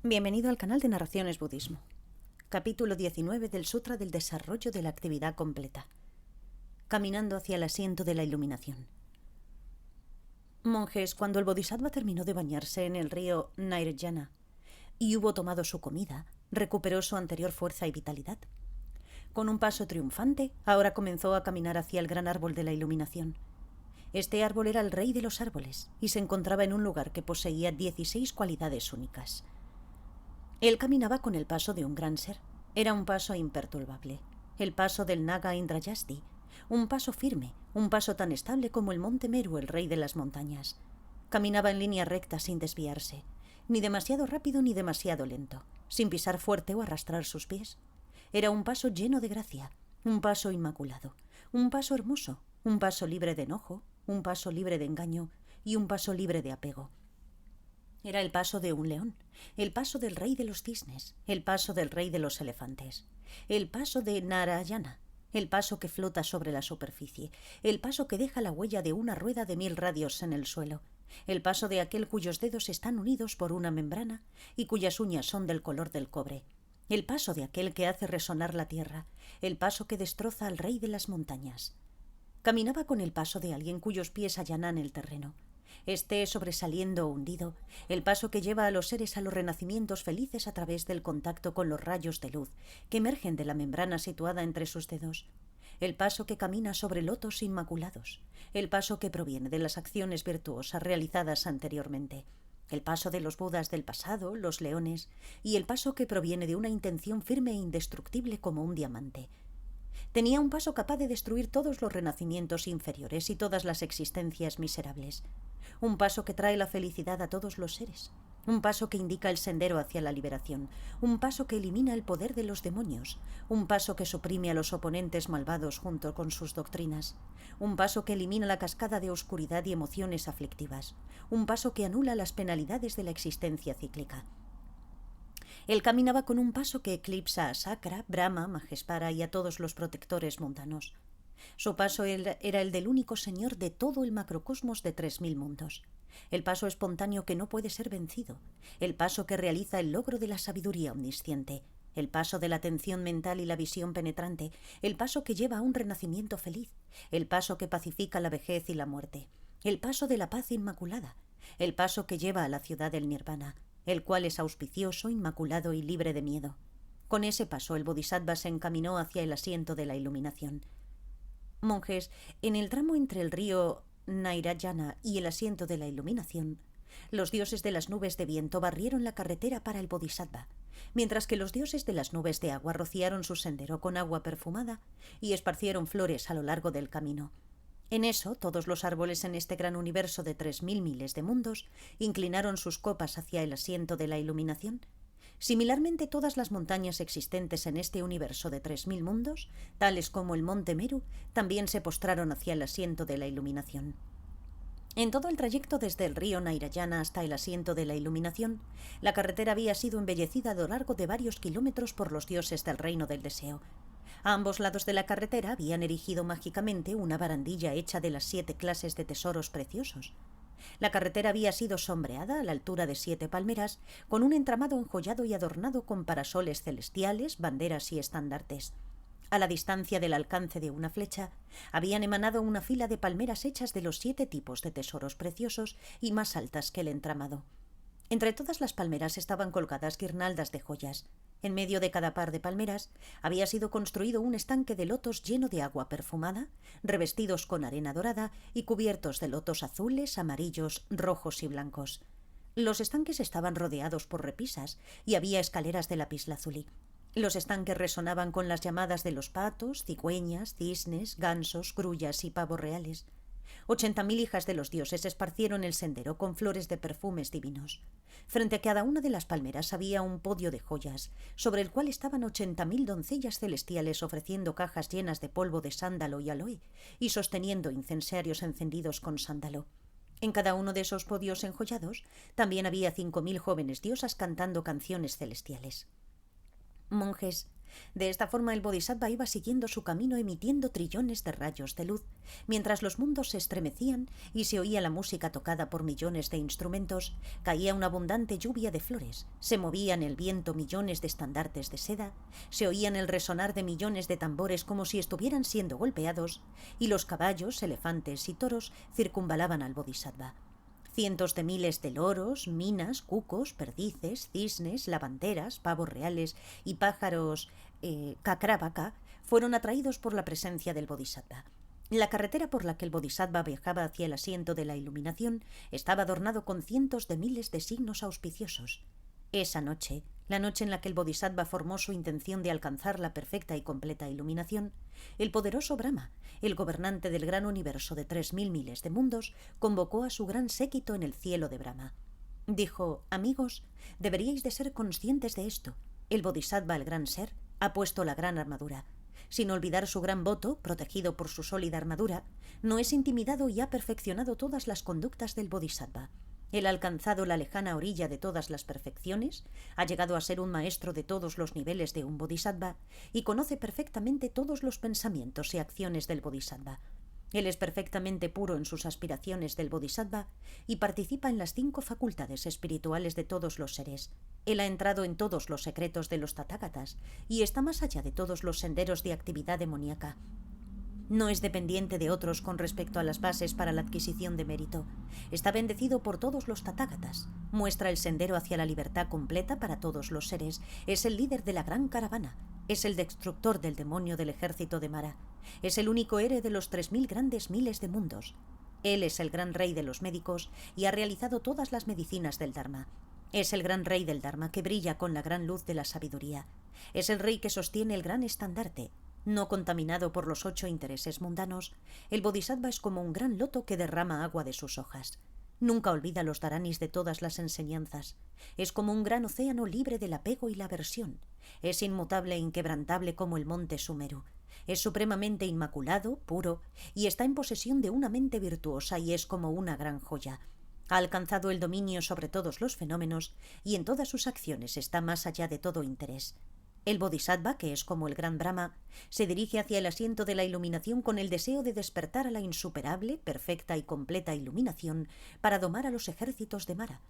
Bienvenido al canal de Narraciones Budismo. Capítulo 19 del Sutra del Desarrollo de la Actividad Completa. Caminando hacia el asiento de la iluminación. Monjes, cuando el Bodhisattva terminó de bañarse en el río Nairjana y hubo tomado su comida, recuperó su anterior fuerza y vitalidad. Con un paso triunfante, ahora comenzó a caminar hacia el gran árbol de la iluminación. Este árbol era el rey de los árboles y se encontraba en un lugar que poseía 16 cualidades únicas. Él caminaba con el paso de un gran ser. Era un paso imperturbable. El paso del Naga Indrayasti. Un paso firme, un paso tan estable como el monte Meru, el rey de las montañas. Caminaba en línea recta sin desviarse, ni demasiado rápido ni demasiado lento, sin pisar fuerte o arrastrar sus pies. Era un paso lleno de gracia, un paso inmaculado, un paso hermoso, un paso libre de enojo, un paso libre de engaño y un paso libre de apego. Era el paso de un león, el paso del rey de los cisnes, el paso del rey de los elefantes, el paso de Narayana, el paso que flota sobre la superficie, el paso que deja la huella de una rueda de 1000 radios en el suelo, el paso de aquel cuyos dedos están unidos por una membrana y cuyas uñas son del color del cobre, el paso de aquel que hace resonar la tierra, el paso que destroza al rey de las montañas. Caminaba con el paso de alguien cuyos pies allanan el terreno. Esté sobresaliendo o hundido, el paso que lleva a los seres a los renacimientos felices a través del contacto con los rayos de luz que emergen de la membrana situada entre sus dedos. El paso que camina sobre lotos inmaculados. El paso que proviene de las acciones virtuosas realizadas anteriormente. El paso de los budas del pasado, los leones, y el paso que proviene de una intención firme e indestructible como un diamante. Tenía un paso capaz de destruir todos los renacimientos inferiores y todas las existencias miserables. Un paso que trae la felicidad a todos los seres. Un paso que indica el sendero hacia la liberación. Un paso que elimina el poder de los demonios. Un paso que suprime a los oponentes malvados junto con sus doctrinas. Un paso que elimina la cascada de oscuridad y emociones aflictivas. Un paso que anula las penalidades de la existencia cíclica. Él caminaba con un paso que eclipsa a Sakra, Brahma, Mahespara y a todos los protectores mundanos. Su paso era el del único señor de todo el macrocosmos de 3000 mundos. El paso espontáneo que no puede ser vencido. El paso que realiza el logro de la sabiduría omnisciente. El paso de la atención mental y la visión penetrante. El paso que lleva a un renacimiento feliz. El paso que pacifica la vejez y la muerte. El paso de la paz inmaculada. El paso que lleva a la ciudad del nirvana, el cual es auspicioso, inmaculado y libre de miedo. Con ese paso el Bodhisattva se encaminó hacia el asiento de la iluminación. Monjes, en el tramo entre el río Nairayana y el asiento de la iluminación, los dioses de las nubes de viento barrieron la carretera para el Bodhisattva, mientras que los dioses de las nubes de agua rociaron su sendero con agua perfumada y esparcieron flores a lo largo del camino. En eso, todos los árboles en este gran universo de 3000 miles de mundos inclinaron sus copas hacia el asiento de la iluminación. Similarmente, todas las montañas existentes en este universo de 3000 mundos, tales como el monte Meru, también se postraron hacia el asiento de la iluminación. En todo el trayecto desde el río Nairayana hasta el asiento de la iluminación, la carretera había sido embellecida a lo largo de varios kilómetros por los dioses del reino del deseo. A ambos lados de la carretera habían erigido mágicamente una barandilla hecha de las 7 clases de tesoros preciosos. La carretera había sido sombreada a la altura de 7 palmeras, con un entramado enjollado y adornado con parasoles celestiales, banderas y estandartes. A la distancia del alcance de una flecha, habían emanado una fila de palmeras hechas de los 7 tipos de tesoros preciosos y más altas que el entramado. Entre todas las palmeras estaban colgadas guirnaldas de joyas. En medio de cada par de palmeras había sido construido un estanque de lotos lleno de agua perfumada, revestidos con arena dorada y cubiertos de lotos azules, amarillos, rojos y blancos. Los estanques estaban rodeados por repisas y había escaleras de lapislázuli. Los estanques resonaban con las llamadas de los patos, cigüeñas, cisnes, gansos, grullas y pavos reales. 80.000 hijas de los dioses esparcieron el sendero con flores de perfumes divinos. Frente a cada una de las palmeras había un podio de joyas, sobre el cual estaban 80.000 doncellas celestiales ofreciendo cajas llenas de polvo de sándalo y aloe, y sosteniendo incensarios encendidos con sándalo. En cada uno de esos podios enjollados también había 5.000 jóvenes diosas cantando canciones celestiales. Monjes, De esta forma el Bodhisattva iba siguiendo su camino emitiendo trillones de rayos de luz, mientras los mundos se estremecían y se oía la música tocada por millones de instrumentos, caía una abundante lluvia de flores, se movían en el viento millones de estandartes de seda, se oían el resonar de millones de tambores como si estuvieran siendo golpeados, y los caballos, elefantes y toros circunvalaban al Bodhisattva. Cientos de miles de loros, minas, cucos, perdices, cisnes, lavanderas, pavos reales y pájaros cacrábaca fueron atraídos por la presencia del Bodhisattva. La carretera por la que el Bodhisattva viajaba hacia el asiento de la iluminación estaba adornado con cientos de miles de signos auspiciosos. Esa noche, la noche en la que el Bodhisattva formó su intención de alcanzar la perfecta y completa iluminación, el poderoso Brahma, el gobernante del gran universo de 3000 miles de mundos, convocó a su gran séquito en el cielo de Brahma. Dijo: amigos, deberíais de ser conscientes de esto. El Bodhisattva, el gran ser, ha puesto la gran armadura. Sin olvidar su gran voto, protegido por su sólida armadura, no es intimidado y ha perfeccionado todas las conductas del Bodhisattva. Él ha alcanzado la lejana orilla de todas las perfecciones, ha llegado a ser un maestro de todos los niveles de un Bodhisattva y conoce perfectamente todos los pensamientos y acciones del Bodhisattva. Él es perfectamente puro en sus aspiraciones del Bodhisattva y participa en las 5 facultades espirituales de todos los seres. Él ha entrado en todos los secretos de los Tathagatas y está más allá de todos los senderos de actividad demoníaca. No es dependiente de otros con respecto a las bases para la adquisición de mérito. Está bendecido por todos los Tathagatas. Muestra el sendero hacia la libertad completa para todos los seres. Es el líder de la gran caravana. Es el destructor del demonio del ejército de Mara. Es el único héroe de los 3000 grandes miles de mundos. Él es el gran rey de los médicos y ha realizado todas las medicinas del Dharma. Es el gran rey del Dharma que brilla con la gran luz de la sabiduría. Es el rey que sostiene el gran estandarte. No contaminado por los 8 intereses mundanos, el Bodhisattva es como un gran loto que derrama agua de sus hojas. Nunca olvida los dharanis de todas las enseñanzas. Es como un gran océano libre del apego y la aversión. Es inmutable e inquebrantable como el monte Sumeru. Es supremamente inmaculado, puro, y está en posesión de una mente virtuosa y es como una gran joya. Ha alcanzado el dominio sobre todos los fenómenos y en todas sus acciones está más allá de todo interés. El Bodhisattva, que es como el gran Brahma, se dirige hacia el asiento de la iluminación con el deseo de despertar a la insuperable, perfecta y completa iluminación para domar a los ejércitos de Mara.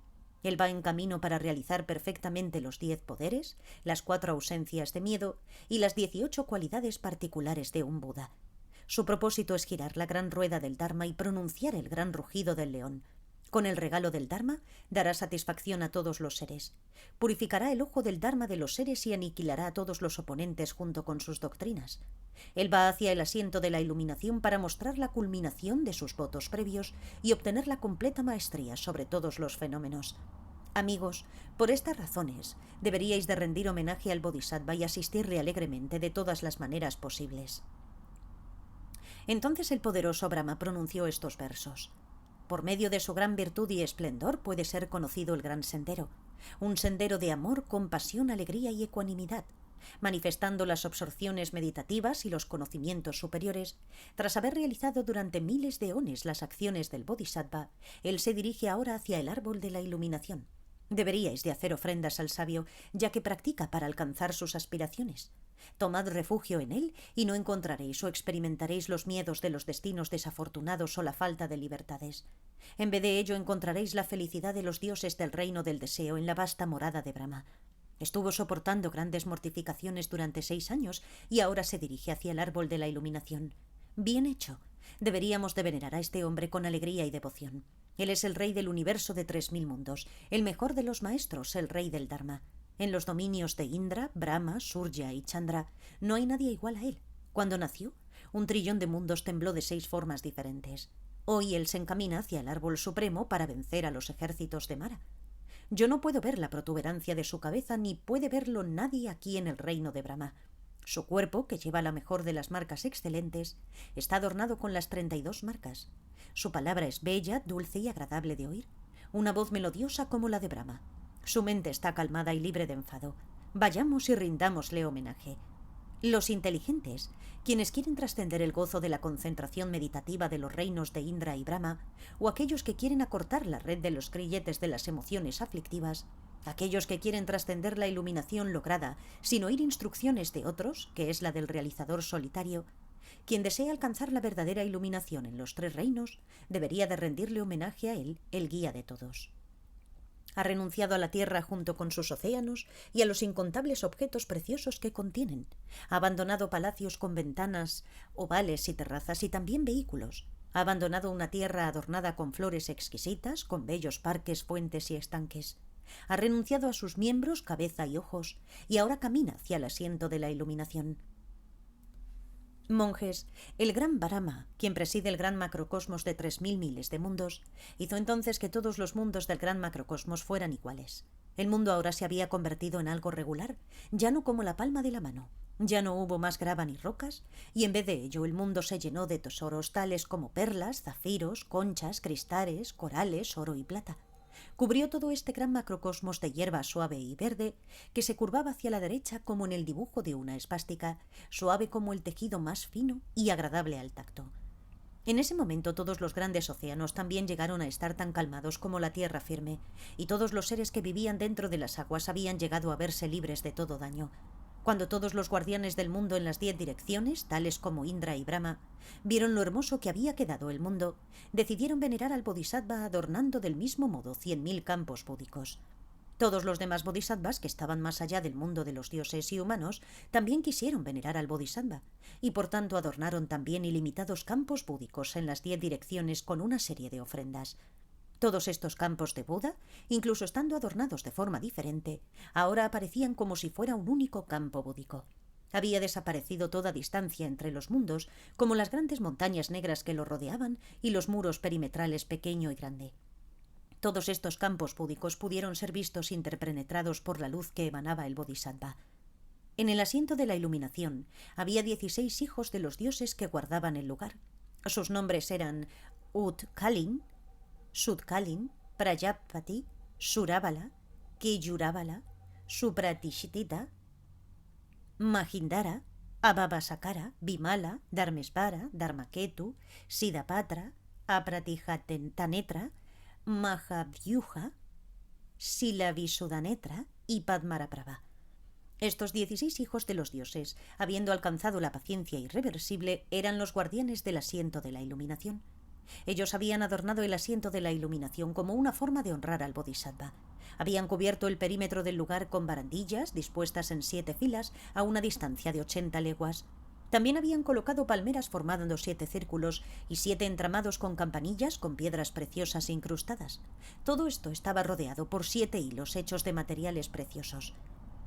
Él va en camino para realizar perfectamente los 10 poderes, las 4 ausencias de miedo y las 18 cualidades particulares de un Buda. Su propósito es girar la gran rueda del Dharma y pronunciar el gran rugido del león. Con el regalo del Dharma dará satisfacción a todos los seres. Purificará el ojo del Dharma de los seres y aniquilará a todos los oponentes junto con sus doctrinas. Él va hacia el asiento de la iluminación para mostrar la culminación de sus votos previos y obtener la completa maestría sobre todos los fenómenos. Amigos, por estas razones, deberíais de rendir homenaje al Bodhisattva y asistirle alegremente de todas las maneras posibles. Entonces el poderoso Brahma pronunció estos versos. Por medio de su gran virtud y esplendor puede ser conocido el gran sendero, un sendero de amor, compasión, alegría y ecuanimidad. Manifestando las absorciones meditativas y los conocimientos superiores, tras haber realizado durante miles de eones las acciones del Bodhisattva, él se dirige ahora hacia el árbol de la iluminación. Deberíais de hacer ofrendas al sabio, ya que practica para alcanzar sus aspiraciones. Tomad refugio en él y no encontraréis o experimentaréis los miedos de los destinos desafortunados o la falta de libertades. En vez de ello encontraréis la felicidad de los dioses del reino del deseo en la vasta morada de Brahma. Estuvo soportando grandes mortificaciones durante 6 años y ahora se dirige hacia el árbol de la iluminación. Bien hecho. Deberíamos de venerar a este hombre con alegría y devoción. Él es el rey del universo de 3000 mundos, el mejor de los maestros, el rey del Dharma. En los dominios de Indra, Brahma, Surya y Chandra no hay nadie igual a él. Cuando nació, 1 trillón de mundos tembló de 6 formas diferentes. Hoy él se encamina hacia el árbol supremo para vencer a los ejércitos de Mara. Yo no puedo ver la protuberancia de su cabeza ni puede verlo nadie aquí en el reino de Brahma. Su cuerpo, que lleva la mejor de las marcas excelentes, está adornado con las 32 marcas. Su palabra es bella, dulce y agradable de oír, una voz melodiosa como la de Brahma. Su mente está calmada y libre de enfado. Vayamos y rindámosle homenaje. Los inteligentes, quienes quieren trascender el gozo de la concentración meditativa de los reinos de Indra y Brahma, o aquellos que quieren acortar la red de los grilletes de las emociones aflictivas, Aquellos que quieren trascender la iluminación lograda sin oír instrucciones de otros, que es la del realizador solitario, quien desea alcanzar la verdadera iluminación en los 3 reinos, debería de rendirle homenaje a él, el guía de todos. Ha renunciado a la tierra junto con sus océanos y a los incontables objetos preciosos que contienen. Ha abandonado palacios con ventanas, ovales y terrazas y también vehículos. Ha abandonado una tierra adornada con flores exquisitas, con bellos parques, fuentes y estanques. Ha renunciado a sus miembros, cabeza y ojos, y ahora camina hacia el asiento de la iluminación. Monjes, el gran Brahma, quien preside el gran macrocosmos de 3000 miles de mundos, hizo entonces que todos los mundos del gran macrocosmos fueran iguales. El mundo ahora se había convertido en algo regular, ya no como la palma de la mano. Ya no hubo más grava ni rocas, y en vez de ello el mundo se llenó de tesoros tales como perlas, zafiros, conchas, cristales, corales, oro y plata. Cubrió todo este gran macrocosmos de hierba suave y verde que se curvaba hacia la derecha como en el dibujo de una espástica, suave como el tejido más fino y agradable al tacto. En ese momento todos los grandes océanos también llegaron a estar tan calmados como la tierra firme, y todos los seres que vivían dentro de las aguas habían llegado a verse libres de todo daño. Cuando todos los guardianes del mundo en las 10 direcciones, tales como Indra y Brahma, vieron lo hermoso que había quedado el mundo, decidieron venerar al Bodhisattva adornando del mismo modo 100.000 campos búdicos. Todos los demás bodhisattvas que estaban más allá del mundo de los dioses y humanos también quisieron venerar al bodhisattva, y por tanto adornaron también ilimitados campos búdicos en las 10 direcciones con una serie de ofrendas. Todos estos campos de Buda, incluso estando adornados de forma diferente, ahora aparecían como si fuera un único campo búdico. Había desaparecido toda distancia entre los mundos, como las grandes montañas negras que lo rodeaban y los muros perimetrales pequeño y grande. Todos estos campos búdicos pudieron ser vistos interpenetrados por la luz que emanaba el Bodhisattva. En el asiento de la iluminación había 16 hijos de los dioses que guardaban el lugar. Sus nombres eran Utkalin, Sudkalin, Prajapati, Surabala, Keyurabala, Supratishitita, Mahindara, Abhabasakara, Bimala, Dharmesvara, Dharmaketu, Siddhapatra, Apratihanetra, Mahavyuja, Silavisudanetra y Padmaraprabha. Estos 16 hijos de los dioses, habiendo alcanzado la paciencia irreversible, eran los guardianes del asiento de la iluminación. Ellos habían adornado el asiento de la iluminación como una forma de honrar al Bodhisattva. Habían cubierto el perímetro del lugar con barandillas dispuestas en 7 filas a una distancia de 80 leguas. También habían colocado palmeras formando 7 círculos y 7 entramados con campanillas con piedras preciosas incrustadas. Todo esto estaba rodeado por 7 hilos hechos de materiales preciosos.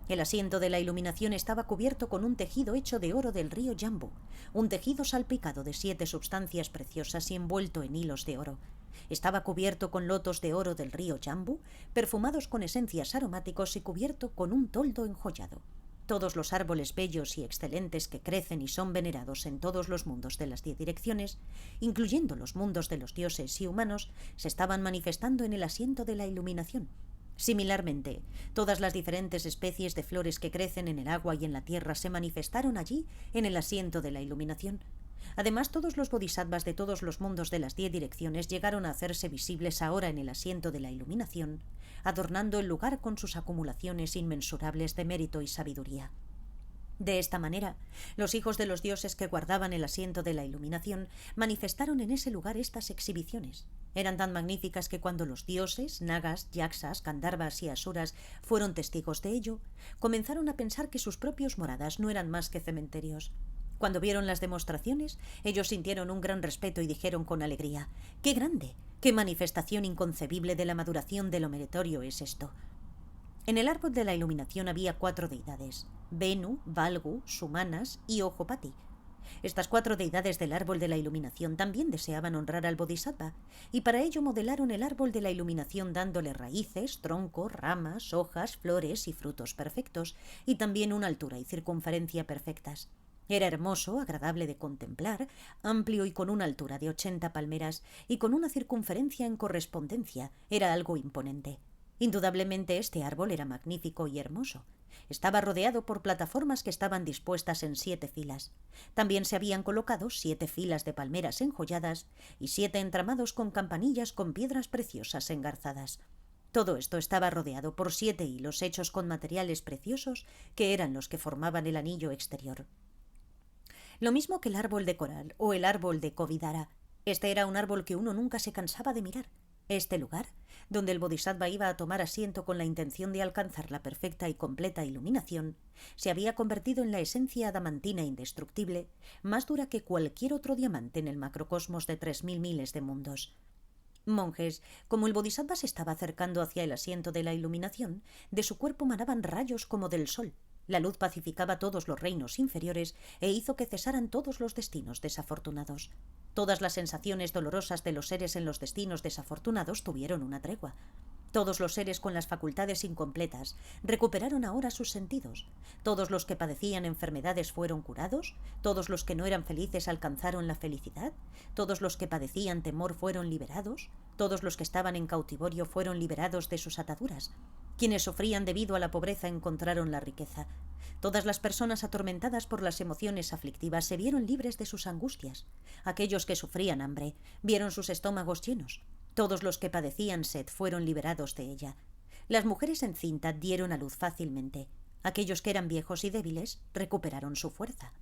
El asiento de la iluminación estaba cubierto con un tejido hecho de oro del río Jambu, un tejido salpicado de 7 sustancias preciosas y envuelto en hilos de oro. Estaba cubierto con lotos de oro del río Jambu, perfumados con esencias aromáticos y cubierto con un toldo enjollado. Todos los árboles bellos y excelentes que crecen y son venerados en todos los mundos de las 10 direcciones, incluyendo los mundos de los dioses y humanos, se estaban manifestando en el asiento de la iluminación. Similarmente, todas las diferentes especies de flores que crecen en el agua y en la tierra se manifestaron allí en el asiento de la iluminación. Además, todos los bodhisattvas de todos los mundos de las 10 direcciones llegaron a hacerse visibles ahora en el asiento de la iluminación, adornando el lugar con sus acumulaciones inmensurables de mérito y sabiduría. De esta manera, los hijos de los dioses que guardaban el asiento de la iluminación manifestaron en ese lugar estas exhibiciones. Eran tan magníficas que cuando los dioses, nagas, yaksas, gandharvas y asuras fueron testigos de ello, comenzaron a pensar que sus propios moradas no eran más que cementerios. Cuando vieron las demostraciones, ellos sintieron un gran respeto y dijeron con alegría: ¡qué grande! ¡Qué manifestación inconcebible de la maduración de lo meritorio es esto! En el árbol de la iluminación había 4 deidades: Venu, Valgu, Sumanas y Ojopati. Estas 4 deidades del árbol de la iluminación también deseaban honrar al Bodhisattva, y para ello modelaron el árbol de la iluminación dándole raíces, tronco, ramas, hojas, flores y frutos perfectos, y también una altura y circunferencia perfectas. Era hermoso, agradable de contemplar, amplio y con una altura de 80 palmeras, y con una circunferencia en correspondencia. Era algo imponente. Indudablemente este árbol era magnífico y hermoso. Estaba rodeado por plataformas que estaban dispuestas en 7 filas. También se habían colocado 7 filas de palmeras enjolladas y 7 entramados con campanillas con piedras preciosas engarzadas. Todo esto estaba rodeado por 7 hilos hechos con materiales preciosos que eran los que formaban el anillo exterior. Lo mismo que el árbol de coral o el árbol de Kovidara. Este era un árbol que uno nunca se cansaba de mirar. Este lugar, donde el Bodhisattva iba a tomar asiento con la intención de alcanzar la perfecta y completa iluminación, se había convertido en la esencia adamantina indestructible, más dura que cualquier otro diamante en el macrocosmos de 3000 miles de mundos. Monjes, como el Bodhisattva se estaba acercando hacia el asiento de la iluminación, de su cuerpo manaban rayos como del sol. La luz pacificaba todos los reinos inferiores e hizo que cesaran todos los destinos desafortunados. Todas las sensaciones dolorosas de los seres en los destinos desafortunados tuvieron una tregua. Todos los seres con las facultades incompletas recuperaron ahora sus sentidos. Todos los que padecían enfermedades fueron curados. Todos los que no eran felices alcanzaron la felicidad. Todos los que padecían temor fueron liberados. Todos los que estaban en cautiverio fueron liberados de sus ataduras. Quienes sufrían debido a la pobreza encontraron la riqueza. Todas las personas atormentadas por las emociones aflictivas se vieron libres de sus angustias. Aquellos que sufrían hambre vieron sus estómagos llenos. Todos los que padecían sed fueron liberados de ella. Las mujeres en cinta dieron a luz fácilmente. Aquellos que eran viejos y débiles recuperaron su fuerza.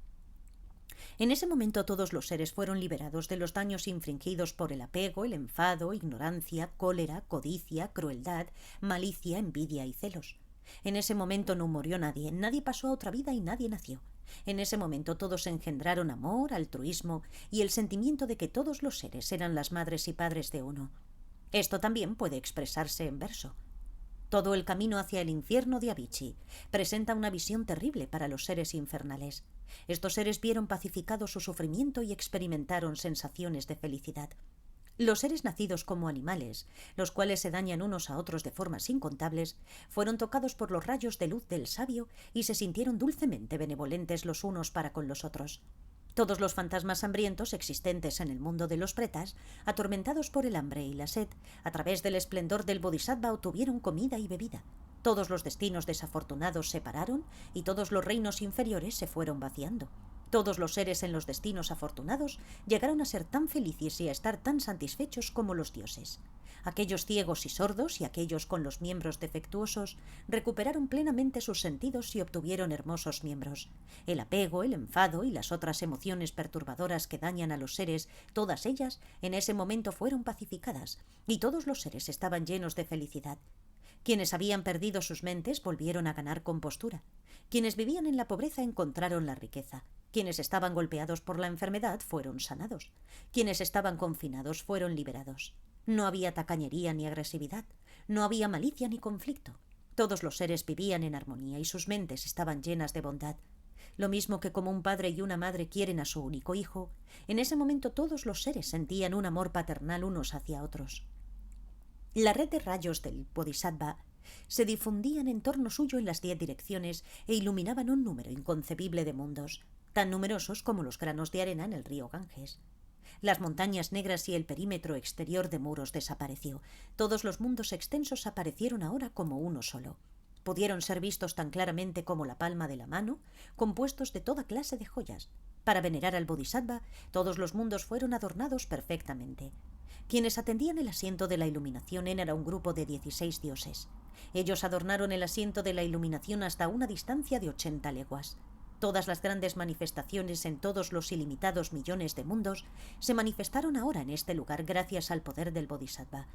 En ese momento todos los seres fueron liberados de los daños infringidos por el apego, el enfado, ignorancia, cólera, codicia, crueldad, malicia, envidia y celos. En ese momento no murió nadie, nadie pasó a otra vida y nadie nació. En ese momento todos engendraron amor, altruismo y el sentimiento de que todos los seres eran las madres y padres de uno. Esto también puede expresarse en verso. Todo el camino hacia el infierno de Avicii presenta una visión terrible para los seres infernales. Estos seres vieron pacificado su sufrimiento y experimentaron sensaciones de felicidad. Los seres nacidos como animales, los cuales se dañan unos a otros de formas incontables, fueron tocados por los rayos de luz del sabio y se sintieron dulcemente benevolentes los unos para con los otros. Todos los fantasmas hambrientos existentes en el mundo de los pretas, atormentados por el hambre y la sed, a través del esplendor del Bodhisattva obtuvieron comida y bebida. Todos los destinos desafortunados se pararon y todos los reinos inferiores se fueron vaciando. Todos los seres en los destinos afortunados llegaron a ser tan felices y a estar tan satisfechos como los dioses. Aquellos ciegos y sordos y aquellos con los miembros defectuosos recuperaron plenamente sus sentidos y obtuvieron hermosos miembros. El apego, el enfado y las otras emociones perturbadoras que dañan a los seres, todas ellas, en ese momento fueron pacificadas, y todos los seres estaban llenos de felicidad. Quienes habían perdido sus mentes volvieron a ganar compostura. Quienes vivían en la pobreza encontraron la riqueza. Quienes estaban golpeados por la enfermedad fueron sanados. Quienes estaban confinados fueron liberados. No había tacañería ni agresividad. No había malicia ni conflicto. Todos los seres vivían en armonía y sus mentes estaban llenas de bondad. Lo mismo que como un padre y una madre quieren a su único hijo, en ese momento todos los seres sentían un amor paternal unos hacia otros. La red de rayos del Bodhisattva se difundían en torno suyo en las 10 direcciones e iluminaban un número inconcebible de mundos, tan numerosos como los granos de arena en el río Ganges. Las montañas negras y el perímetro exterior de muros desapareció. Todos los mundos extensos aparecieron ahora como uno solo. Pudieron ser vistos tan claramente como la palma de la mano, compuestos de toda clase de joyas. Para venerar al Bodhisattva, todos los mundos fueron adornados perfectamente. Quienes atendían el asiento de la iluminación era un grupo de 16 dioses. Ellos adornaron el asiento de la iluminación hasta una distancia de 80 leguas. Todas las grandes manifestaciones en todos los ilimitados millones de mundos se manifestaron ahora en este lugar gracias al poder del Bodhisattva.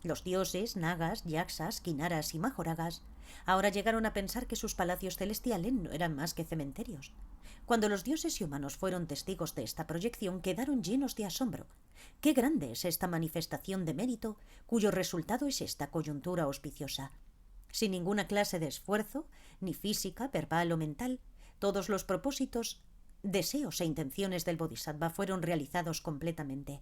Los dioses, nagas, yaksas, kinaras y majoragas ahora llegaron a pensar que sus palacios celestiales no eran más que cementerios. Cuando los dioses y humanos fueron testigos de esta proyección, quedaron llenos de asombro. ¡Qué grande es esta manifestación de mérito, cuyo resultado es esta coyuntura auspiciosa! Sin ninguna clase de esfuerzo, ni física, verbal o mental, todos los propósitos, deseos e intenciones del Bodhisattva fueron realizados completamente.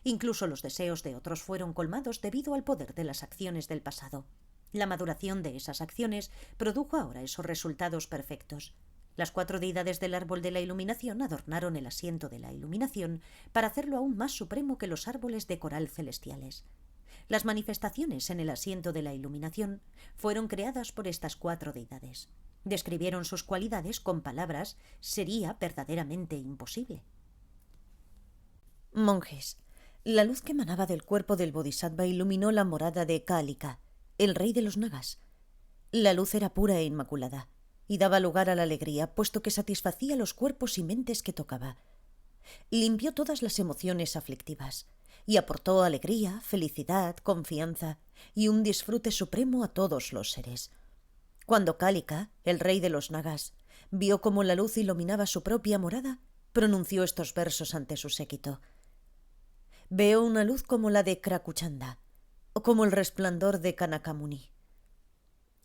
Incluso los deseos de otros fueron colmados debido al poder de las acciones del pasado. La maduración de esas acciones produjo ahora esos resultados perfectos. Las 4 deidades del árbol de la iluminación adornaron el asiento de la iluminación para hacerlo aún más supremo que los árboles de coral celestiales. Las manifestaciones en el asiento de la iluminación fueron creadas por estas 4 deidades. Describieron sus cualidades con palabras sería verdaderamente imposible. Monjes, la luz que emanaba del cuerpo del Bodhisattva iluminó la morada de Kálika. el rey de los nagas. La luz era pura e inmaculada, y daba lugar a la alegría, puesto que satisfacía los cuerpos y mentes que tocaba. Limpió todas las emociones aflictivas, y aportó alegría, felicidad, confianza y un disfrute supremo a todos los seres. Cuando Kalika, el rey de los nagas, vio cómo la luz iluminaba su propia morada, pronunció estos versos ante su séquito. Veo una luz como la de Krakuchanda, o como el resplandor de Kanakamuni.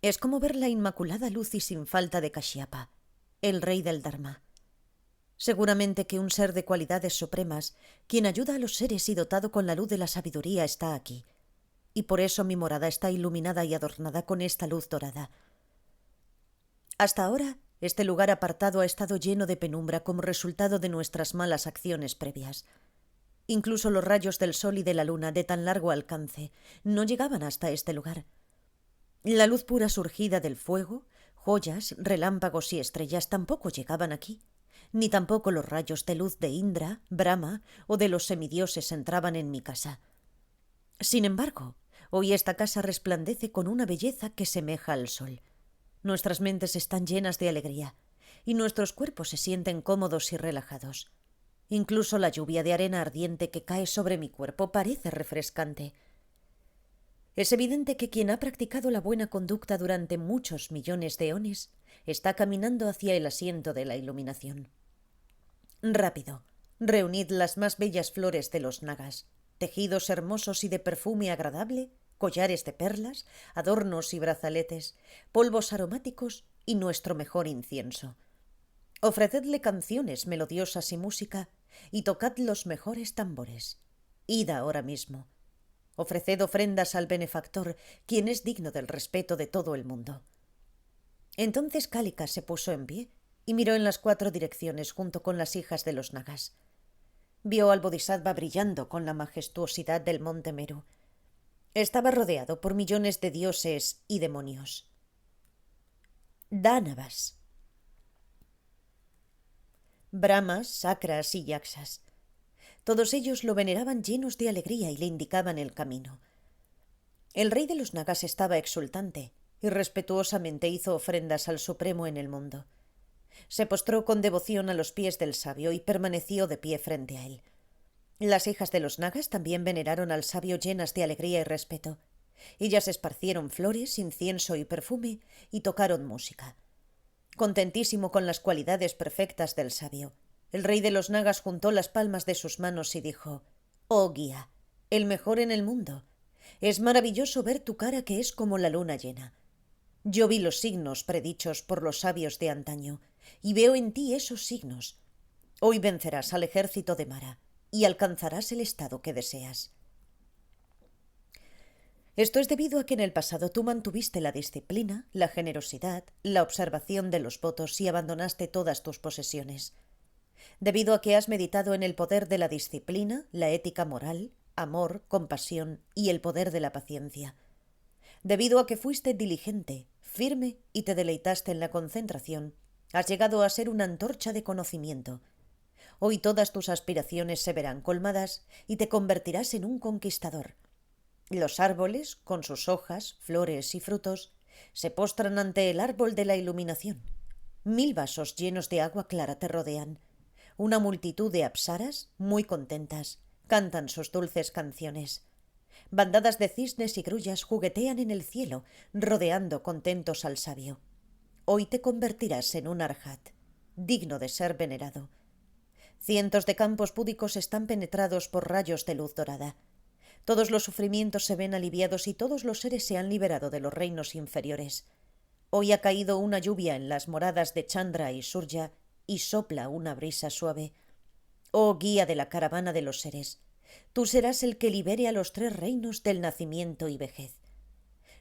Es como ver la inmaculada luz y sin falta de Kashyapa, el rey del Dharma. Seguramente que un ser de cualidades supremas, quien ayuda a los seres y dotado con la luz de la sabiduría, está aquí, y por eso mi morada está iluminada y adornada con esta luz dorada. Hasta ahora, este lugar apartado ha estado lleno de penumbra como resultado de nuestras malas acciones previas. Incluso los rayos del sol y de la luna de tan largo alcance no llegaban hasta este lugar. La luz pura surgida del fuego, joyas, relámpagos y estrellas tampoco llegaban aquí, ni tampoco los rayos de luz de Indra, Brahma o de los semidioses entraban en mi casa. Sin embargo, hoy esta casa resplandece con una belleza que semeja al sol. Nuestras mentes están llenas de alegría, y nuestros cuerpos se sienten cómodos y relajados. Incluso la lluvia de arena ardiente que cae sobre mi cuerpo parece refrescante. Es evidente que quien ha practicado la buena conducta durante muchos millones de eones está caminando hacia el asiento de la iluminación. Rápido, reunid las más bellas flores de los nagas, tejidos hermosos y de perfume agradable, collares de perlas, adornos y brazaletes, polvos aromáticos y nuestro mejor incienso. Ofrecedle canciones melodiosas y música, y tocad los mejores tambores. Id ahora mismo. Ofreced ofrendas al benefactor, quien es digno del respeto de todo el mundo. Entonces Kalika se puso en pie y miró en las 4 direcciones junto con las hijas de los nagas. Vio al Bodhisattva brillando con la majestuosidad del monte Meru. Estaba rodeado por millones de dioses y demonios. Dánavas. Brahmas, Sakras y Yaksas. Todos ellos lo veneraban llenos de alegría y le indicaban el camino. El rey de los nagas estaba exultante y respetuosamente hizo ofrendas al Supremo en el mundo. Se postró con devoción a los pies del sabio y permaneció de pie frente a él. Las hijas de los nagas también veneraron al sabio llenas de alegría y respeto. Ellas esparcieron flores, incienso y perfume y tocaron música. Contentísimo con las cualidades perfectas del sabio, el rey de los nagas juntó las palmas de sus manos y dijo: «Oh guía, el mejor en el mundo, es maravilloso ver tu cara que es como la luna llena. Yo vi los signos predichos por los sabios de antaño, y veo en ti esos signos. Hoy vencerás al ejército de Mara, y alcanzarás el estado que deseas». Esto es debido a que en el pasado tú mantuviste la disciplina, la generosidad, la observación de los votos y abandonaste todas tus posesiones. Debido a que has meditado en el poder de la disciplina, la ética moral, amor, compasión y el poder de la paciencia. Debido a que fuiste diligente, firme y te deleitaste en la concentración, has llegado a ser una antorcha de conocimiento. Hoy todas tus aspiraciones se verán colmadas y te convertirás en un conquistador. Los árboles, con sus hojas, flores y frutos, se postran ante el árbol de la iluminación. 1000 vasos llenos de agua clara te rodean. Una multitud de apsaras, muy contentas, cantan sus dulces canciones. Bandadas de cisnes y grullas juguetean en el cielo, rodeando contentos al sabio. Hoy te convertirás en un arhat, digno de ser venerado. Cientos de campos púdicos están penetrados por rayos de luz dorada. Todos los sufrimientos se ven aliviados y todos los seres se han liberado de los reinos inferiores. Hoy ha caído una lluvia en las moradas de Chandra y Surya y sopla una brisa suave. Oh guía de la caravana de los seres, tú serás el que libere a los 3 reinos del nacimiento y vejez.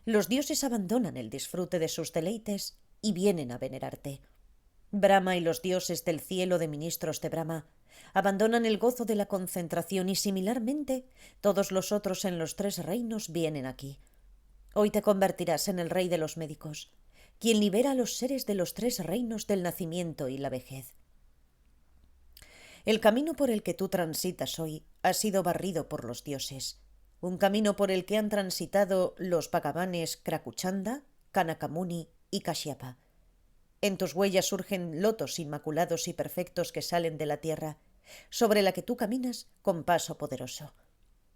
Los dioses abandonan el disfrute de sus deleites y vienen a venerarte. Brahma y los dioses del cielo de ministros de Brahma abandonan el gozo de la concentración y similarmente todos los otros en los 3 reinos vienen aquí. Hoy te convertirás en el rey de los médicos, quien libera a los seres de los 3 reinos del nacimiento y la vejez. El camino por el que tú transitas hoy ha sido barrido por los dioses. un camino por el que han transitado los Bhagavanes Krakuchanda, Kanakamuni y Kashyapa. En tus huellas surgen lotos inmaculados y perfectos que salen de la tierra, sobre la que tú caminas con paso poderoso.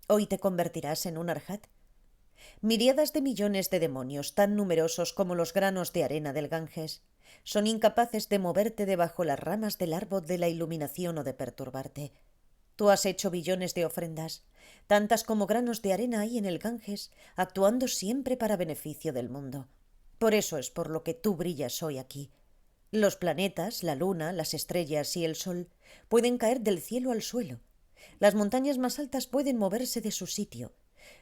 Hoy te convertirás en un arhat. Miríadas de millones de demonios, tan numerosos como los granos de arena del Ganges, son incapaces de moverte debajo las ramas del árbol de la iluminación o de perturbarte. Tú has hecho billones de ofrendas, tantas como granos de arena hay en el Ganges, actuando siempre para beneficio del mundo. Por eso es por lo que tú brillas hoy aquí. Los planetas, la luna, las estrellas y el sol pueden caer del cielo al suelo. Las montañas más altas pueden moverse de su sitio.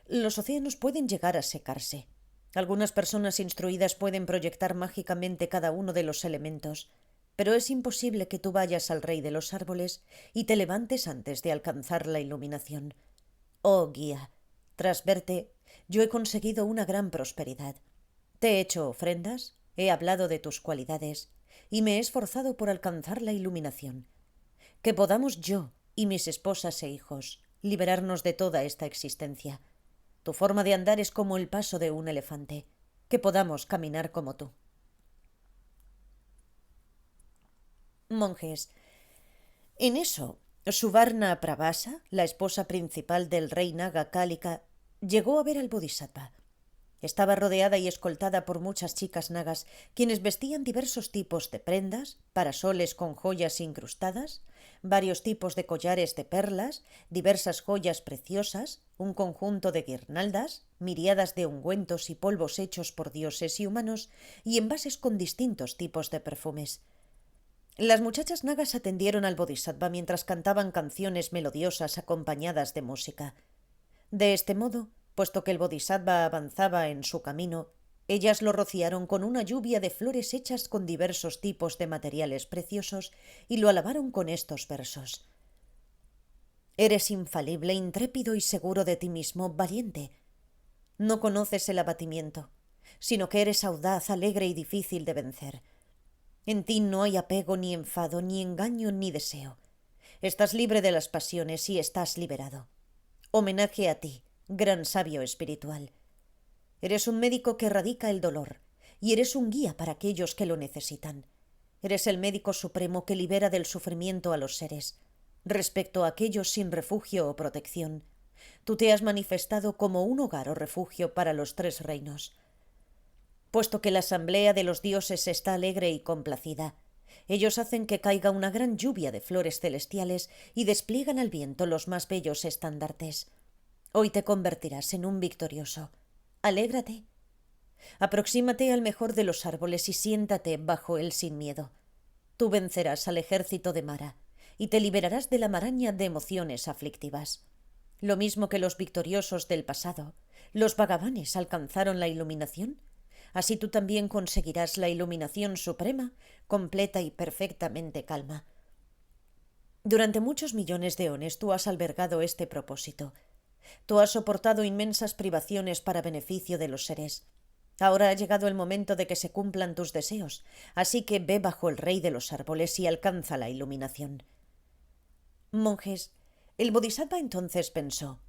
Los océanos pueden llegar a secarse. Algunas personas instruidas pueden proyectar mágicamente cada uno de los elementos, pero es imposible que tú vayas al rey de los árboles y te levantes antes de alcanzar la iluminación. Oh guía, tras verte, yo he conseguido una gran prosperidad. Te he hecho ofrendas, he hablado de tus cualidades y me he esforzado por alcanzar la iluminación. Que podamos yo y mis esposas e hijos liberarnos de toda esta existencia. Tu forma de andar es como el paso de un elefante. Que podamos caminar como tú. Monjes. En eso, Suvarna Prabhasa, la esposa principal del rey Naga Kalika, llegó a ver al Bodhisattva. Estaba rodeada y escoltada por muchas chicas nagas, quienes vestían diversos tipos de prendas, parasoles con joyas incrustadas, varios tipos de collares de perlas, diversas joyas preciosas, un conjunto de guirnaldas, miríadas de ungüentos y polvos hechos por dioses y humanos, y envases con distintos tipos de perfumes. Las muchachas nagas atendieron al Bodhisattva mientras cantaban canciones melodiosas acompañadas de música. De este modo, puesto que el Bodhisattva avanzaba en su camino, ellas lo rociaron con una lluvia de flores hechas con diversos tipos de materiales preciosos y lo alabaron con estos versos. Eres infalible, intrépido y seguro de ti mismo, valiente. No conoces el abatimiento, sino que eres audaz, alegre y difícil de vencer. En ti no hay apego, ni enfado, ni engaño, ni deseo. Estás libre de las pasiones y estás liberado. Homenaje a ti, gran sabio espiritual. Eres un médico que erradica el dolor, y eres un guía para aquellos que lo necesitan. Eres el médico supremo que libera del sufrimiento a los seres. Respecto a aquellos sin refugio o protección, tú te has manifestado como un hogar o refugio para los tres reinos. Puesto que la asamblea de los dioses está alegre y complacida, ellos hacen que caiga una gran lluvia de flores celestiales y despliegan al viento los más bellos estandartes. Hoy te convertirás en un victorioso. Alégrate. Aproxímate al mejor de los árboles y siéntate bajo él sin miedo. Tú vencerás al ejército de Mara y te liberarás de la maraña de emociones aflictivas. Lo mismo que los victoriosos del pasado, los Bhagavanes alcanzaron la iluminación. Así tú también conseguirás la iluminación suprema, completa y perfectamente calma. Durante muchos millones de eones tú has albergado este propósito. Tú has soportado inmensas privaciones para beneficio de los seres. Ahora ha llegado el momento de que se cumplan tus deseos, así que ve bajo el rey de los árboles y alcanza la iluminación. Monjes, el Bodhisattva entonces pensó: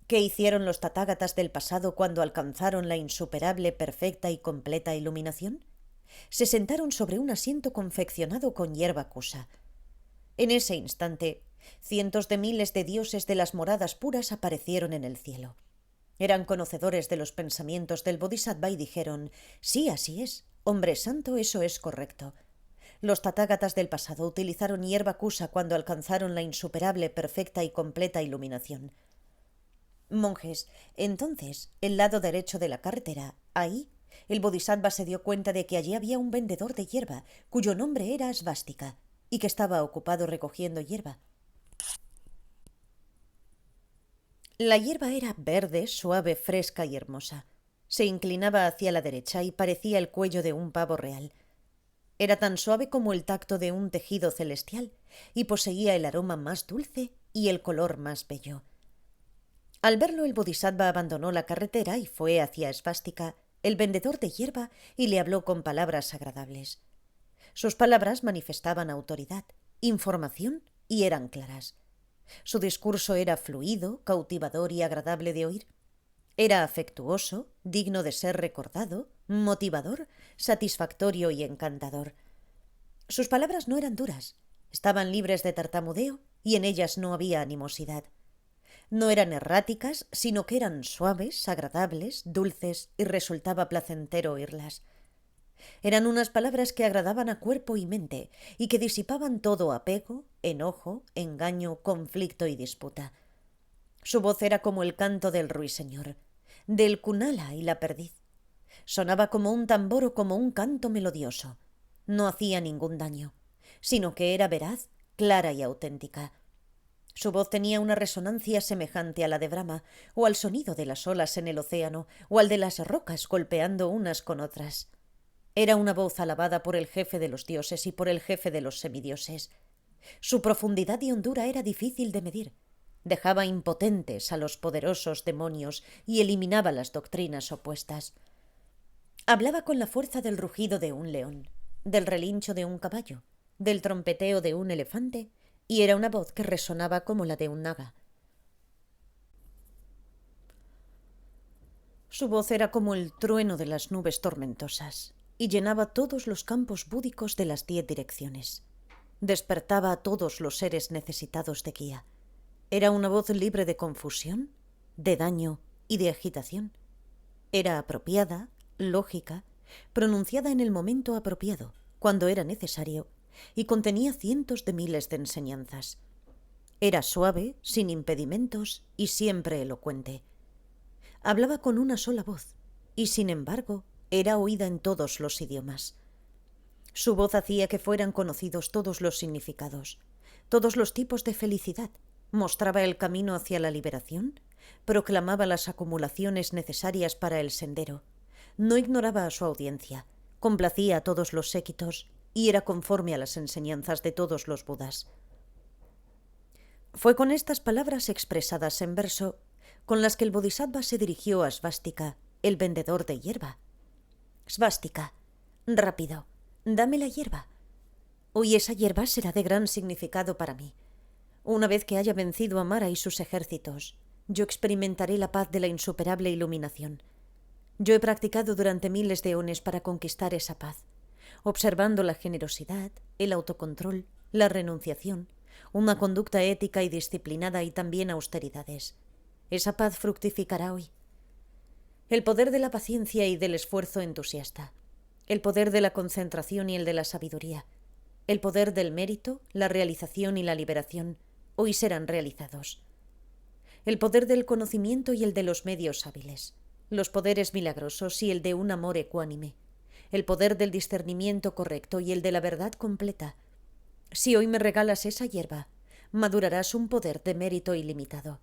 ¿qué hicieron los tathagatas del pasado cuando alcanzaron la insuperable, perfecta y completa iluminación? Se sentaron sobre un asiento confeccionado con hierba kusa. En ese instante, cientos de miles de dioses de las moradas puras aparecieron en el cielo. Eran conocedores de los pensamientos del Bodhisattva y dijeron: sí, así es, hombre santo, eso es correcto. Los tathagatas del pasado utilizaron hierba kusa cuando alcanzaron la insuperable, perfecta y completa iluminación. Monjes, entonces, el lado derecho de la carretera, ahí, el Bodhisattva se dio cuenta de que allí había un vendedor de hierba, cuyo nombre era Svástica, y que estaba ocupado recogiendo hierba. La hierba era verde, suave, fresca y hermosa. Se inclinaba hacia la derecha y parecía el cuello de un pavo real. Era tan suave como el tacto de un tejido celestial y poseía el aroma más dulce y el color más bello. Al verlo, el Bodhisattva abandonó la carretera y fue hacia Svástica, el vendedor de hierba, y le habló con palabras agradables. Sus palabras manifestaban autoridad, información y eran claras. Su discurso era fluido, cautivador y agradable de oír. Era afectuoso, digno de ser recordado, motivador, satisfactorio y encantador. Sus palabras no eran duras, estaban libres de tartamudeo y en ellas no había animosidad. No eran erráticas, sino que eran suaves, agradables, dulces y resultaba placentero oírlas. Eran unas palabras que agradaban a cuerpo y mente y que disipaban todo apego, enojo, engaño, conflicto y disputa. Su voz era como el canto del ruiseñor, del cunala y la perdiz. Sonaba como un tambor o como un canto melodioso. No hacía ningún daño, sino que era veraz, clara y auténtica. Su voz tenía una resonancia semejante a la de Brahma, o al sonido de las olas en el océano, o al de las rocas golpeando unas con otras. Era una voz alabada por el jefe de los dioses y por el jefe de los semidioses. Su profundidad y hondura era difícil de medir. Dejaba impotentes a los poderosos demonios y eliminaba las doctrinas opuestas. Hablaba con la fuerza del rugido de un león, del relincho de un caballo, del trompeteo de un elefante, y era una voz que resonaba como la de un naga. Su voz era como el trueno de las nubes tormentosas, y llenaba todos los campos búdicos de las 10 direcciones. Despertaba a todos los seres necesitados de guía. Era una voz libre de confusión, de daño y de agitación. Era apropiada, lógica, pronunciada en el momento apropiado, cuando era necesario, y contenía cientos de miles de enseñanzas. Era suave, sin impedimentos y siempre elocuente. Hablaba con una sola voz, y sin embargo era oída en todos los idiomas. Su voz hacía que fueran conocidos todos los significados, todos los tipos de felicidad, mostraba el camino hacia la liberación, proclamaba las acumulaciones necesarias para el sendero, no ignoraba a su audiencia, complacía a todos los séquitos y era conforme a las enseñanzas de todos los Budas. Fue con estas palabras expresadas en verso con las que el Bodhisattva se dirigió a Svástica, el vendedor de hierba. Svástica, rápido, dame la hierba. Hoy esa hierba será de gran significado para mí. Una vez que haya vencido a Mara y sus ejércitos, yo experimentaré la paz de la insuperable iluminación. Yo he practicado durante miles de eones para conquistar esa paz, observando la generosidad, el autocontrol, la renunciación, una conducta ética y disciplinada y también austeridades. Esa paz fructificará hoy. El poder de la paciencia y del esfuerzo entusiasta, el poder de la concentración y el de la sabiduría, el poder del mérito, la realización y la liberación, hoy serán realizados. El poder del conocimiento y el de los medios hábiles, los poderes milagrosos y el de un amor ecuánime, el poder del discernimiento correcto y el de la verdad completa. Si hoy me regalas esa hierba, madurarás un poder de mérito ilimitado.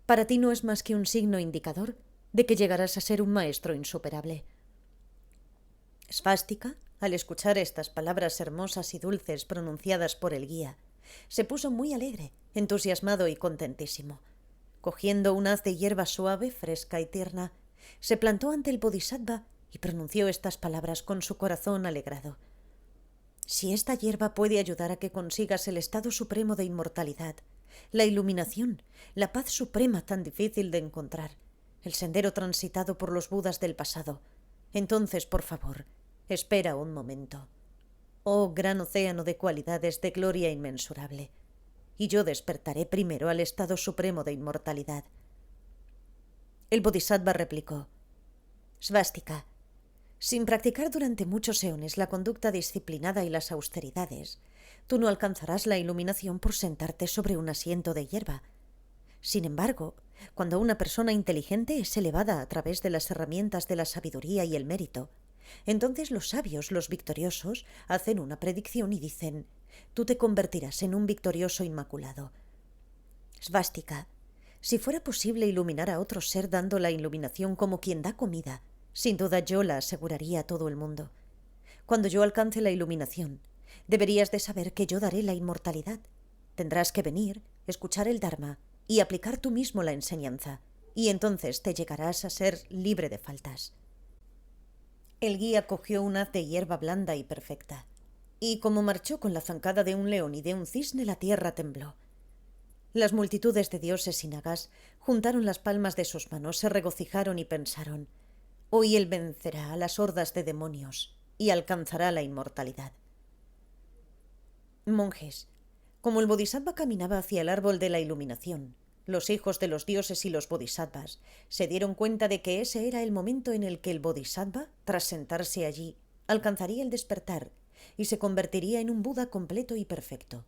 Para ti no es más que un signo indicador de que llegarás a ser un maestro insuperable. Svástica, al escuchar estas palabras hermosas y dulces pronunciadas por el guía, se puso muy alegre, entusiasmado y contentísimo. Cogiendo un haz de hierba suave, fresca y tierna, se plantó ante el Bodhisattva y pronunció estas palabras con su corazón alegrado. Si esta hierba puede ayudar a que consigas el estado supremo de inmortalidad, la iluminación, la paz suprema tan difícil de encontrar, el sendero transitado por los Budas del pasado, entonces, por favor, espera un momento. Oh gran océano de cualidades de gloria inmensurable, y yo despertaré primero al estado supremo de inmortalidad. El Bodhisattva replicó: Svástica, sin practicar durante muchos eones la conducta disciplinada y las austeridades, tú no alcanzarás la iluminación por sentarte sobre un asiento de hierba. Sin embargo, cuando una persona inteligente es elevada a través de las herramientas de la sabiduría y el mérito, entonces los sabios, los victoriosos, hacen una predicción y dicen: tú te convertirás en un victorioso inmaculado. Svástica, si fuera posible iluminar a otro ser dando la iluminación como quien da comida, sin duda yo la aseguraría a todo el mundo. Cuando yo alcance la iluminación, deberías de saber que yo daré la inmortalidad. Tendrás que venir, escuchar el Dharma y aplicar tú mismo la enseñanza, y entonces te llegarás a ser libre de faltas. El guía cogió un haz de hierba blanda y perfecta, y como marchó con la zancada de un león y de un cisne, la tierra tembló. Las multitudes de dioses y nagas juntaron las palmas de sus manos, se regocijaron y pensaron: hoy él vencerá a las hordas de demonios y alcanzará la inmortalidad. Monjes, como el bodhisattva caminaba hacia el árbol de la iluminación, los hijos de los dioses y los bodhisattvas se dieron cuenta de que ese era el momento en el que el bodhisattva, tras sentarse allí, alcanzaría el despertar y se convertiría en un Buda completo y perfecto.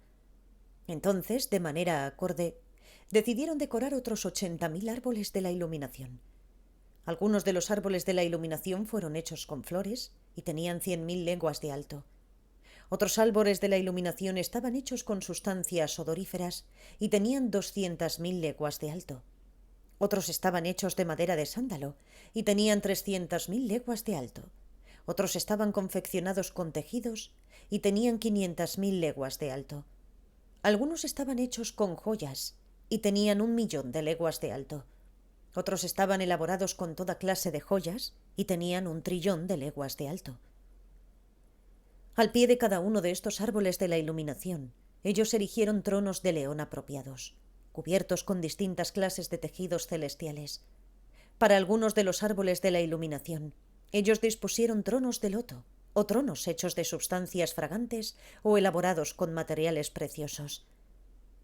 Entonces, de manera acorde, decidieron decorar otros 80.000 árboles de la iluminación. Algunos de los árboles de la iluminación fueron hechos con flores y tenían 100.000 leguas de alto. Otros árboles de la iluminación estaban hechos con sustancias odoríferas y tenían 200.000 leguas de alto. Otros estaban hechos de madera de sándalo y tenían 300.000 leguas de alto. Otros estaban confeccionados con tejidos y tenían 500.000 leguas de alto. Algunos estaban hechos con joyas y tenían 1.000.000 de leguas de alto. Otros estaban elaborados con toda clase de joyas y tenían 1.000.000.000 de leguas de alto. Al pie de cada uno de estos árboles de la iluminación, ellos erigieron tronos de león apropiados, cubiertos con distintas clases de tejidos celestiales. Para algunos de los árboles de la iluminación, ellos dispusieron tronos de loto, o tronos hechos de sustancias fragantes o elaborados con materiales preciosos.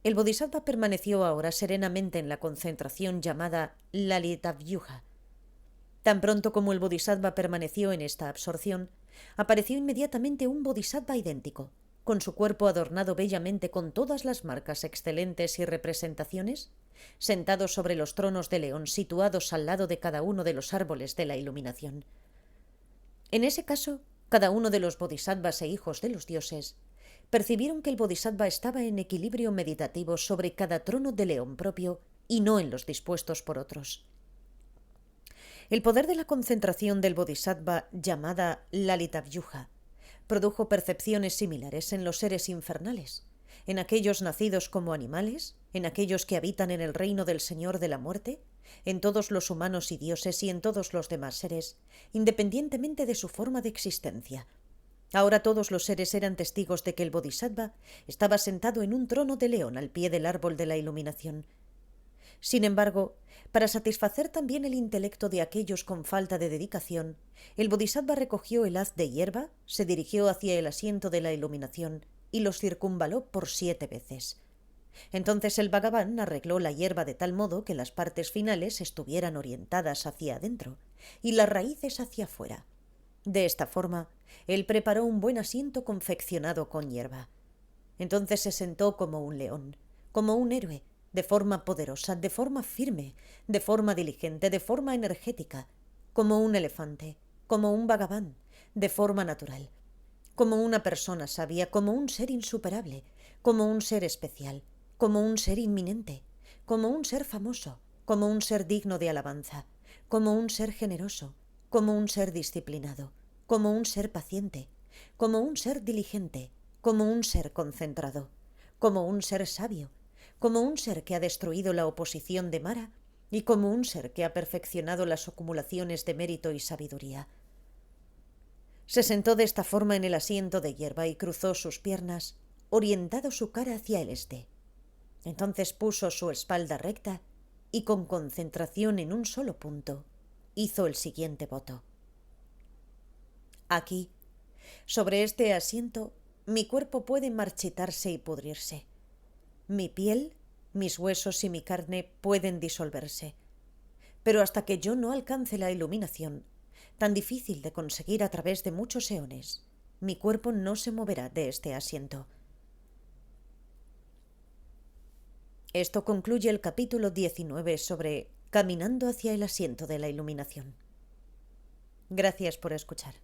El bodhisattva permaneció ahora serenamente en la concentración llamada Lalita-vyuha. Tan pronto como el bodhisattva permaneció en esta absorción, apareció inmediatamente un bodhisattva idéntico, con su cuerpo adornado bellamente con todas las marcas excelentes y representaciones, sentado sobre los tronos de león situados al lado de cada uno de los árboles de la iluminación. En ese caso, cada uno de los bodhisattvas e hijos de los dioses percibieron que el bodhisattva estaba en equilibrio meditativo sobre cada trono de león propio y no en los dispuestos por otros. El poder de la concentración del bodhisattva llamada Lalita-vyuha produjo percepciones similares en los seres infernales, en aquellos nacidos como animales, en aquellos que habitan en el reino del Señor de la Muerte, en todos los humanos y dioses y en todos los demás seres, independientemente de su forma de existencia. Ahora todos los seres eran testigos de que el bodhisattva estaba sentado en un trono de león al pie del árbol de la iluminación. Sin embargo, para satisfacer también el intelecto de aquellos con falta de dedicación, el bodhisattva recogió el haz de hierba, se dirigió hacia el asiento de la iluminación y los circunvaló por 7 veces. Entonces el Bhagavan arregló la hierba de tal modo que las partes finales estuvieran orientadas hacia adentro y las raíces hacia afuera. De esta forma, él preparó un buen asiento confeccionado con hierba. Entonces se sentó como un león, como un héroe, de forma poderosa, de forma firme, de forma diligente, de forma energética, como un elefante, como un Bhagavan, de forma natural, como una persona sabia, como un ser insuperable, como un ser especial, como un ser inminente, como un ser famoso, como un ser digno de alabanza, como un ser generoso, como un ser disciplinado, como un ser paciente, como un ser diligente, como un ser concentrado, como un ser sabio, como un ser que ha destruido la oposición de Mara y como un ser que ha perfeccionado las acumulaciones de mérito y sabiduría. Se sentó de esta forma en el asiento de hierba y cruzó sus piernas, orientado su cara hacia el este. Entonces puso su espalda recta y con concentración en un solo punto hizo el siguiente voto. Aquí, sobre este asiento, mi cuerpo puede marchitarse y pudrirse. Mi piel, mis huesos y mi carne pueden disolverse. Pero hasta que yo no alcance la iluminación, tan difícil de conseguir a través de muchos eones, mi cuerpo no se moverá de este asiento. Esto concluye el capítulo 19 sobre Caminando hacia el asiento de la iluminación. Gracias por escuchar.